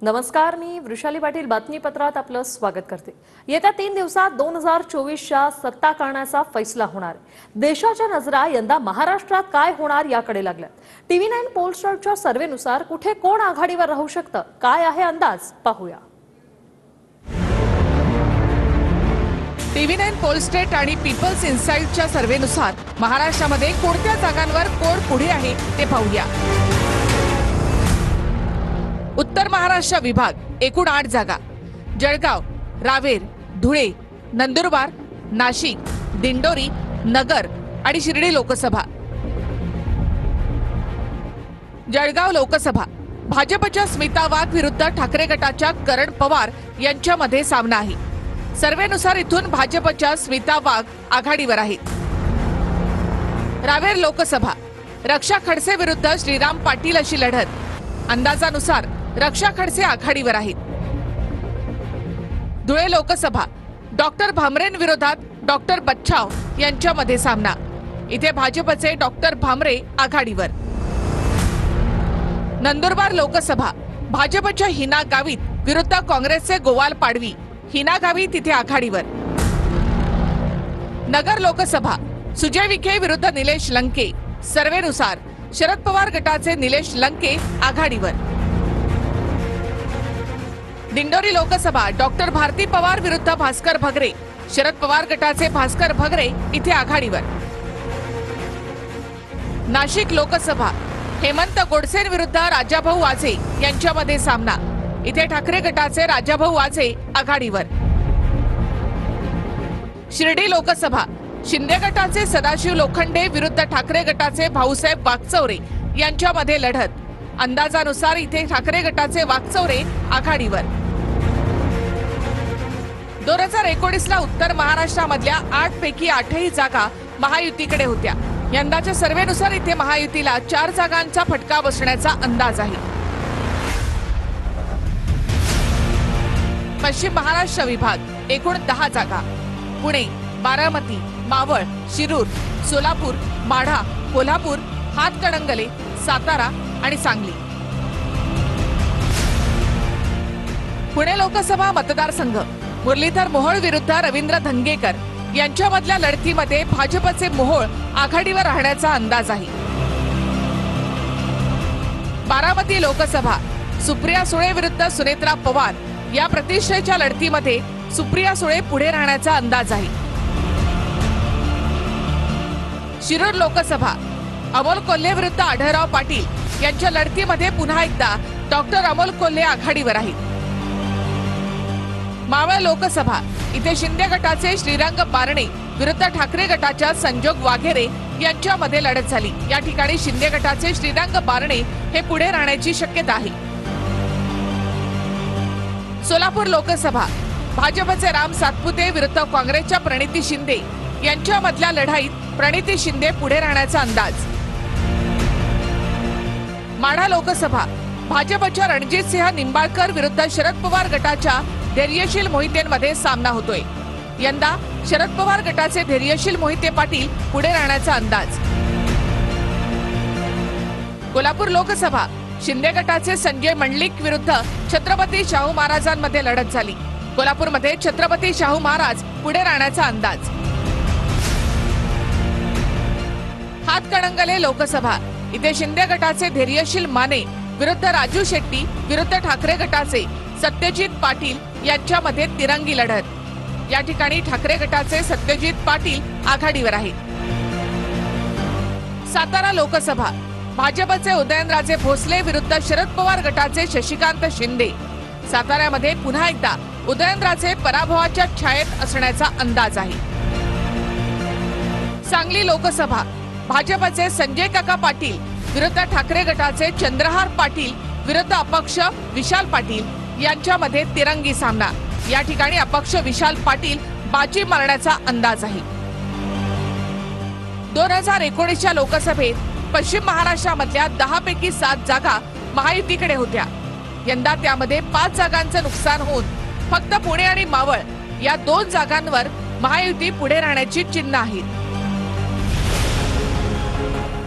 नमस्कार, मी वृषाली पाटील बातमीपत्रात आपलं स्वागत करते। येत्या 3 दिवसात 2024च्या सत्ता करण्याचा फैसला होणार आहे। देशाच्या नजरा यंदा महाराष्ट्रात काय होणार याकडे लागल्यात। TV9 पोलस्टारच्या सर्वेनुसार कुठे कोण आघाडीवर राहू शकतं, काय आहे अंदाज, पाहूया। TV9 पोलस्टेट आणि पीपल्स इन्साइटच्या सर्वेनुसार महाराष्ट्रामध्ये कोणत्या जागांवर कोण पुढे आहे ते पाहूया। उत्तर महाराष्ट्र विभाग एकूण 8 जागा, जळगाव, रावेर, धुळे, नंदुरबार, नाशिक, दिंडोरी, नगर आणि शिर्डी लोकसभा। जळगाव लोकसभा भाजपच्या स्मिता वाघ विरुद्ध ठाकरे गटाच्या करण पवार यांच्यामध्ये सामना आहे। सर्वेनुसार इथून भाजपच्या स्मिता वाघ आघाडीवर आहेत। रावेर लोकसभा रक्षा खडसे विरुद्ध श्रीराम पाटील अशी लढत। अंदाजानुसार रक्षा खडसे आघाडीवर आहेत। धुळे लोकसभा डॉक्टर भामरेंविरोधात डॉक्टर बच्छाव यांच्यामध्ये सामना। इथे भाजपचे डॉक्टर भामरे आघाडीवर। नंदुरबार लोकसभा भाजपच्या हिना गावित विरुद्ध काँग्रेसचे गोवाल पाडवी। हिना गावित तिथे आघाडीवर। नगर लोकसभा सुजय विखे विरुद्ध निलेश लंके। सर्वेनुसार शरद पवार गटाचे निलेश लंके आघाडीवर। दिंडोरी लोकसभा डॉक्टर भारती पवार विरुद्ध भास्कर भगरे। शरद पवार गटाचे भास्कर भगरे इथे आघाडीवर। नाशिक लोकसभा हेमंत गोडसे विरुद्ध राजाभाऊ वाझे यांच्यामध्ये सामना। इथे ठाकरे गटाचे राजाभाऊ वाझे आघाडीवर। शिर्डी लोकसभा शिंदे गटाचे सदाशिव लोखंडे विरुद्ध ठाकरे गटाचे भाऊसाहेब वागचौरे यांच्यामध्ये लढत। अंदाजानुसार इथे ठाकरे गटाचे वागचौरे आघाडीवर। 2019 ला उत्तर महाराष्ट्रामधल्या 8 पैकी 8ही जागा महायुतीकडे होत्या। यंदाच्या सर्वेनुसार इथे महायुतीला 4 जागांचा फटका बसण्याचा अंदाज आहे। पश्चिम महाराष्ट्र विभाग एकूण 10 जागा, पुणे, बारामती, मावळ, शिरूर, सोलापूर, माढा, कोल्हापूर, हातकणंगले, सातारा आणि सांगली। पुणे लोकसभा मतदारसंघ मुरलीधर मोहोळ विरुद्ध रवींद्र धंगेकर यांच्यामधल्या लढतीमध्ये भाजपचे मोहोळ आघाडीवर राहण्याचा अंदाज आहे। बारामती लोकसभा सुप्रिया सुळे विरुद्ध सुनेत्रा पवार या प्रतिष्ठेच्या लढतीमध्ये सुप्रिया सुळे पुढे राहण्याचा अंदाज आहे। शिरूर लोकसभा अमोल कोल्हे विरुद्ध आढळराव पाटील यांच्या लढतीमध्ये पुन्हा एकदा डॉक्टर अमोल कोल्हे आघाडीवर आहेत। मावळ लोकसभा इथे शिंदे गटाचे श्रीरंग बारणे विरुद्ध ठाकरे गटाच्या संजोग वाघेरे यांच्यामध्ये लढत झाली। या ठिकाणी शिंदे गटाचे श्रीरंग बारणे हे पुढे राहण्याची शक्यता आहे। सोलापूर लोकसभा भाजपचे राम सातपुते विरुद्ध काँग्रेसच्या प्रणिती शिंदे यांच्यामधल्या लढाईत प्रणिती शिंदे पुढे राहण्याचा अंदाज। माढा लोकसभा भाजपच्या रणजितसिंह निंबाळकर विरुद्ध शरद पवार गटाच्या धैर्यशील मोहितेंमध्ये सामना होतोय। यंदा शरद पवार गटाचे धैर्यशील मोहिते पाटील पुढे राहण्याचा अंदाज। कोल्हापूर लोकसभा शिंदे गटाचे संजय मंडलिक विरुद्ध छत्रपती शाहू महाराजांमध्ये लढत झाली। कोल्हापूरमध्ये छत्रपती शाहू महाराज पुढे राहण्याचा अंदाज। हातकणंगले लोकसभा इथे शिंदे गटाचे धैर्यशील माने विरुद्ध राजू शेट्टी विरुद्ध ठाकरे गटाचे सत्यजित पाटील यांच्यामध्ये तिरंगी लढत। या ठिकाणी ठाकरे गटाचे सत्यजित पाटील आघाडीवर आहेत। सातारा लोकसभा भाजपचे उदयनराजे भोसले विरुद्ध शरद पवार गटाचे शशिकांत शिंदे। साताऱ्यामध्ये पुन्हा एकदा उदयनराजे पराभवाच्या छायेत असण्याचा अंदाज आहे। सांगली लोकसभा भाजपचे संजय काका पाटील विरुद्ध ठाकरे गटाचे चंद्रहार पाटील विरुद्ध अपक्ष विशाल पाटील यांच्यामध्ये तिरंगी सामना। या ठिकाणी अपक्ष विशाल पाटील बाजी मारण्याचा अंदाज आहे। 2019च्या लोकसभेत पश्चिम महाराष्ट्रामधल्या 10 पैकी 7 जागा महायुतीकडे होत्या। यंदा त्यामध्ये 5 जागांचं नुकसान होऊन फक्त पुणे आणि मावळ या 2 जागांवर महायुती पुढे राहण्याची चिन्ह आहेत।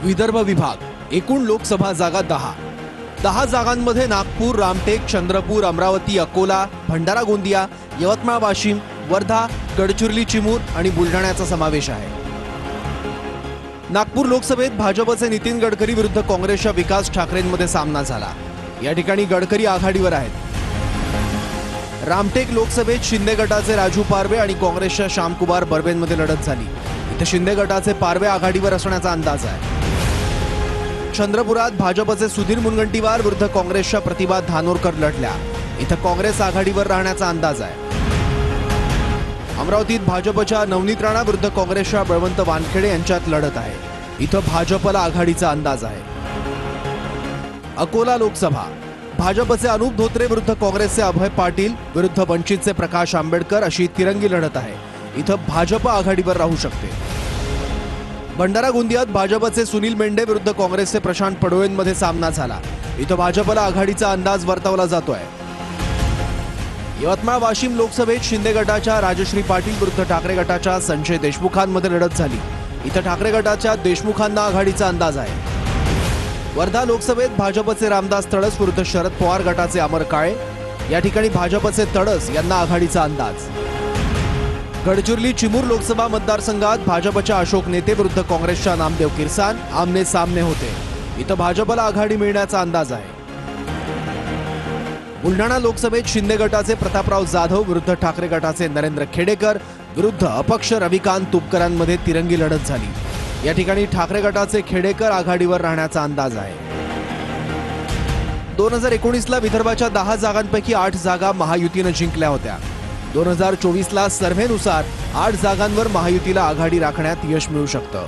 विदर्भ विभाग एकूण लोकसभा जागा 10, 10 जागांमध्ये नागपूर, रामटेक, चंद्रपूर, अमरावती, अकोला, भंडारा गोंदिया, यवतमाळ वाशिम, वर्धा, गडचिरोली चिमूर आणि बुलढाण्याचा समावेश आहे। नागपूर लोकसभेत भाजपचे नितीन गडकरी विरुद्ध काँग्रेसच्या विकास ठाकरेंमध्ये सामना झाला। या ठिकाणी गडकरी आघाडीवर आहेत। रामटेक लोकसभेत शिंदे गटाचे राजू पारवे आणि काँग्रेसच्या श्यामकुमार बर्वेंमध्ये लढत झाली। इथे शिंदे गटाचे पारवे आघाडीवर असण्याचा अंदाज आहे। चंद्रपुरात भाजपचे सुधीर मुनगंटीवार विरुद्ध काँग्रेसच्या प्रतिभा धानोरकर लढल्या। इथे काँग्रेस आघाडीवर राहण्याचा अंदाज आहे। अमरावतीत भाजपच्या नवनीत राणा विरुद्ध काँग्रेसच्या बळवंत वानखेडे यांच्यात लढत आहे। इथं भाजपला आघाडीचा अंदाज आहे। अकोला लोकसभा भाजपचे अनुप धोत्रे विरुद्ध काँग्रेसचे अभय पाटील विरुद्ध वंचितचे प्रकाश आंबेडकर अशी तिरंगी लढत आहे। इथं भाजप आघाडीवर राहू शकते। भंडारा गोंदियात भाजपचे सुनील मेंढे विरुद्ध काँग्रेसचे प्रशांत पडोळेंमध्ये सामना झाला। इथं भाजपला आघाडीचा अंदाज वर्तवला जातोय। यवतमाळ वाशिम लोकसभेत शिंदे गटाच्या राजश्री पाटील विरुद्ध ठाकरे गटाच्या संजय देशमुखांमध्ये लढत झाली। इथं ठाकरे गटाच्या देशमुखांना आघाडीचा अंदाज आहे। वर्धा लोकसभेत भाजपचे रामदास तडस विरुद्ध शरद पवार गटाचे अमर काळे, या ठिकाणी भाजपचे तडस यांना आघाडीचा अंदाज। गडचिरोली चिमूर लोकसभा मतदारसंघात भाजपच्या अशोक नेते विरुद्ध काँग्रेसच्या नामदेव किरसान आमने सामने होते। इथं भाजपला आघाडी मिळण्याचा अंदाज आहे। बुलढाणा लोकसभेत शिंदे गटाचे प्रतापराव जाधव विरुद्ध ठाकरे गटाचे नरेंद्र खेडेकर विरुद्ध अपक्ष रविकांत तुपकरांमध्ये तिरंगी लढत झाली। या ठिकाणी ठाकरे गटाचे खेडेकर आघाडीवर राहण्याचा अंदाज आहे। 2019ला विदर्भाच्या 10 जागांपैकी 8 जागा महायुतीने जिंकल्या होत्या। 2024ला सर्व्हेनुसार 8 जागांवर महायुतीला आघाडी राखण्यात यश मिळू शकतं।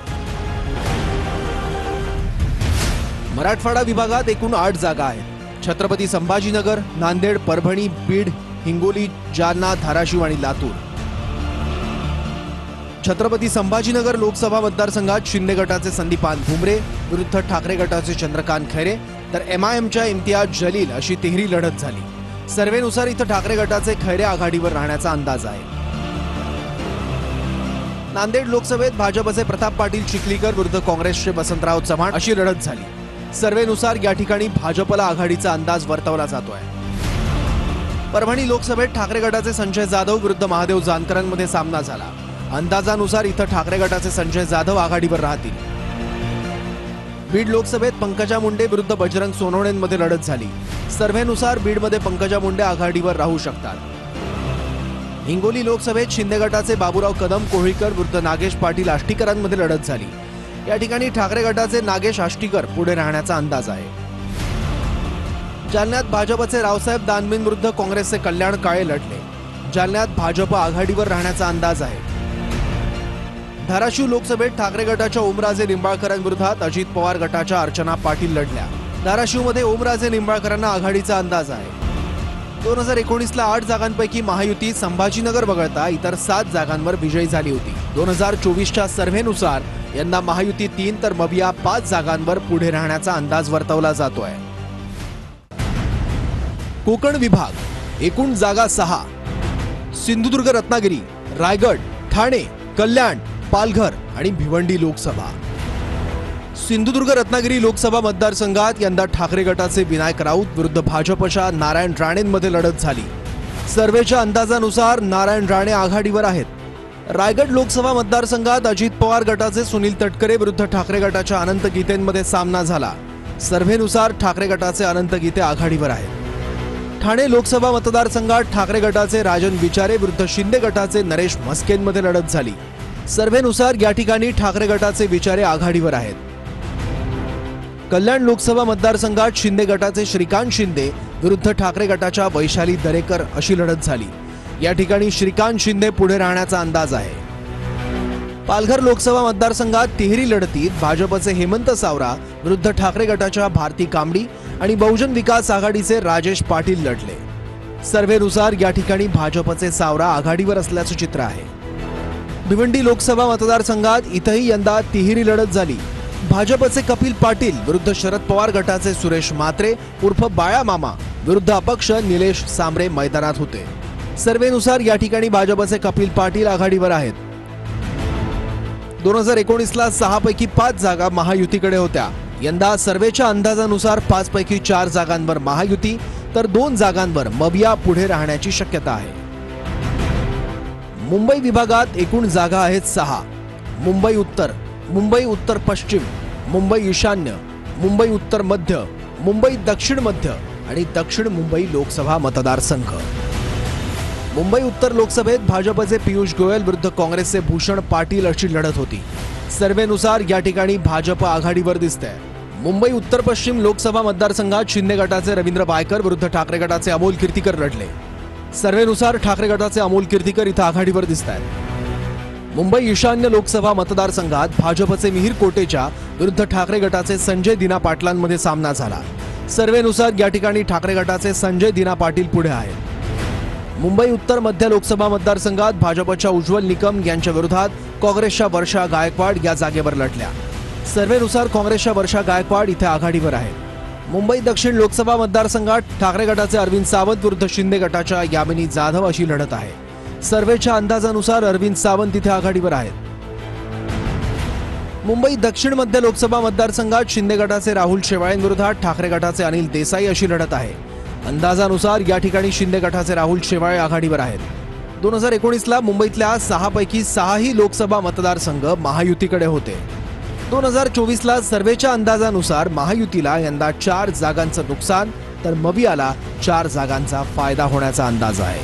मराठवाडा विभागात एकूण 8 जागा आहेत। छत्रपती संभाजीनगर, नांदेड, परभणी, बीड, हिंगोली, जालना, धाराशिव आणि लातूर। छत्रपती संभाजीनगर लोकसभा मतदारसंघात शिंदे गटाचे संदीपान भुमरे विरुद्ध ठाकरे गटाचे चंद्रकांत खैरे तर MIMच्या इम्तियाज जलील अशी तिहेरी लढत झाली। सर्व्हेनुसार इथं ठाकरे गटाचे खैरे आघाडीवर राहण्याचा अंदाज आहे। नांदेड लोकसभेत भाजपचे प्रताप पाटील चिखलीकर विरुद्ध काँग्रेसचे वसंतराव चव्हाण अशी लढत झाली। सर्व्हेनुसार या ठिकाणी भाजपला आघाडीचा अंदाज वर्तवला जातोय। परभणी लोकसभेत ठाकरे गटाचे संजय जाधव विरुद्ध महादेव जानकरांमध्ये सामना झाला। अंदाजानुसार इथं ठाकरे गटाचे संजय जाधव आघाडीवर राहतील। बीड लोकसभेत पंकजा मुंडे विरुद्ध बजरंग सोनवणेंमध्ये लढत झाली। सर्व्हेनुसार बीडमध्ये पंकजा मुंडे आघाडीवर राहू शकतात। हिंगोली लोकसभेत शिंदे गटाचे बाबूराव कदम कोळीकर विरुद्ध नागेश पाटील आष्टीकरांमध्ये लढत झाली। या ठिकाणी ठाकरे गटाचे नागेश आष्टीकर पुढे राहण्याचा अंदाज आहे। जालन्यात भाजपचे रावसाहेब दानवें विरुद्ध काँग्रेसचे कल्याण काळे लढले। जालन्यात भाजप आघाडीवर राहण्याचा अंदाज आहे। धाराशिव लोकसभेत ठाकरे गटाच्या ओमराजे निंबाळकरांविरोधात अजित पवार गटाच्या अर्चना पाटील लढल्या। धाराशिवमध्ये ओमराजे निंबाळकरांना आघाडीचा अंदाज आहे। 2019ला 8 जागांपैकी महायुती संभाजीनगर वगळता इतर 7 जागांवर विजयी झाली होती। 2024च्या सर्व्हेनुसार यंदा महायुती 3 तर मविया 5 जागांवर पुढे राहण्याचा अंदाज वर्तवला जातोय। कोकण विभाग एकूण जागा 6। सिंधुदुर्ग, रत्नागिरी, रायगड, ठाणे, कल्याण, पालघर आणि भिवंडी लोकसभा। सिंधुदुर्ग रत्नागिरी लोकसभा मतदारसंघात यंदा ठाकरे गटाचे विनायक राऊत विरुद्ध भाजपच्या नारायण राणेंमध्ये लढत झाली। सर्व्हेच्या अंदाजानुसार नारायण राणे आघाडीवर आहेत। रायगड लोकसभा मतदारसंघात अजित पवार गटाचे सुनील तटकरे विरुद्ध ठाकरे गटाच्या अनंत गीतेंमध्ये सामना झाला। सर्व्हेनुसार ठाकरे गटाचे अनंत गीते आघाडीवर आहेत। ठाणे लोकसभा मतदारसंघात ठाकरे गटाचे राजन विचारे विरुद्ध शिंदे गटाचे नरेश म्हस्केंमध्ये लढत झाली। सर्व्हेनुसार या ठिकाणी ठाकरे गटाचे विचारे आघाडीवर आहेत। कल्याण लोकसभा मतदारसंघात शिंदे गटाचे श्रीकांत शिंदे विरुद्ध ठाकरे गटाच्या वैशाली दरेकर अशी लढत झाली। या ठिकाणी श्रीकांत शिंदे पुढे राहण्याचा अंदाज आहे। पालघर लोकसभा मतदारसंघात तिहेरी लढतीत भाजपचे हेमंत सावरा विरुद्ध ठाकरे गटाच्या भारती कांबडी आणि बहुजन विकास आघाडीचे राजेश पाटील लढले। सर्व्हेनुसार या ठिकाणी भाजपचे सावरा आघाडीवर असल्याचं चित्र आहे। भिवंडी लोकसभा मतदारसंघात इथंही यंदा तिहेरी लढत झाली। भाजपचे कपिल पाटील विरुद्ध शरद पवार गटाचे सुरेश मात्रे उर्फ बाळा मामा विरुद्ध अपक्ष निलेश सांबरे मैदानात होते। सर्व्हेनुसार या ठिकाणी भाजपचे कपिल पाटील आघाडीवर आहेत। 2019ला 6 पैकी 5 जागा महायुतीकडे होत्या। यंदा सर्वेच्या अंदाजानुसार 5 पैकी 4 जागांवर महायुती तर 2 जागांवर मविया पुढे राहण्याची शक्यता आहे. मुंबई विभागात एकूण जागा आहेत 6. मुंबई उत्तर, मुंबई उत्तर पश्चिम, मुंबई ईशान्य, मुंबई उत्तर मध्य, मुंबई दक्षिण मध्य आणि दक्षिण मुंबई लोकसभा मतदारसंघ. मुंबई उत्तर लोकसभेत भाजपचे पियुष गोयल विरुद्ध काँग्रेसचे भूषण पाटील अशी लढत होती. सर्वेनुसार या ठिकाणी भाजप आघाडीवर दिसते. मुंबई उत्तर पश्चिम लोकसभा मतदारसंघात शिंदे गटाचे रवींद्र बायकर विरुद्ध ठाकरे गटाचे अमोल कीर्तीकर लढले. सर्वेनुसार ठाकरे गटाचे अमोल कीर्तीकर इथं आघाडीवर दिसतात. मुंबई ईशान्य लोकसभा मतदारसंघात भाजपचे मिहिर कोटेचा विरुद्ध ठाकरे गटाचे संजय दिना पाटलांमध्ये सामना झाला. सर्वेनुसार या ठिकाणी ठाकरे गटाचे संजय दिना पाटील पुढे आहेत. मुंबई उत्तर मध्य लोकसभा मतदारसंघात भाजपच्या उज्ज्वल निकम यांच्या विरोधात काँग्रेसच्या वर्षा गायकवाड या जागेवर लढल्या. सर्वेनुसार काँग्रेसच्या वर्षा गायकवाड इथे आघाडीवर आहेत. मुंबई दक्षिण लोकसभा मतदारसंघात ठाकरे गटाचे अरविंद सावंत विरुद्ध शिंदे गटाच्या यामिनी जाधव अशी लढत आहे. सर्वेच्या अंदाजानुसार अरविंद सावंत इथे आघाडीवर आहेत. मुंबई दक्षिण मध्य लोकसभा मतदारसंघात शिंदे गटाचे राहुल शेवाळेंविरोधात ठाकरे गटाचे अनिल देसाई अशी लढत आहे. अंदाजानुसार या ठिकाणी शिंदे गटाचे राहुल शेवाळे आघाडीवर आहेत. 2019ला मुंबईतल्या 6 पैकी 6ही लोकसभा मतदारसंघ महायुतीकडे होते. 2024ला सर्वेच्या अंदाजानुसार महायुतीला यंदा 4 जागांचं नुकसान तर मवियाला 4 जागांचा फायदा होण्याचा अंदाज आहे.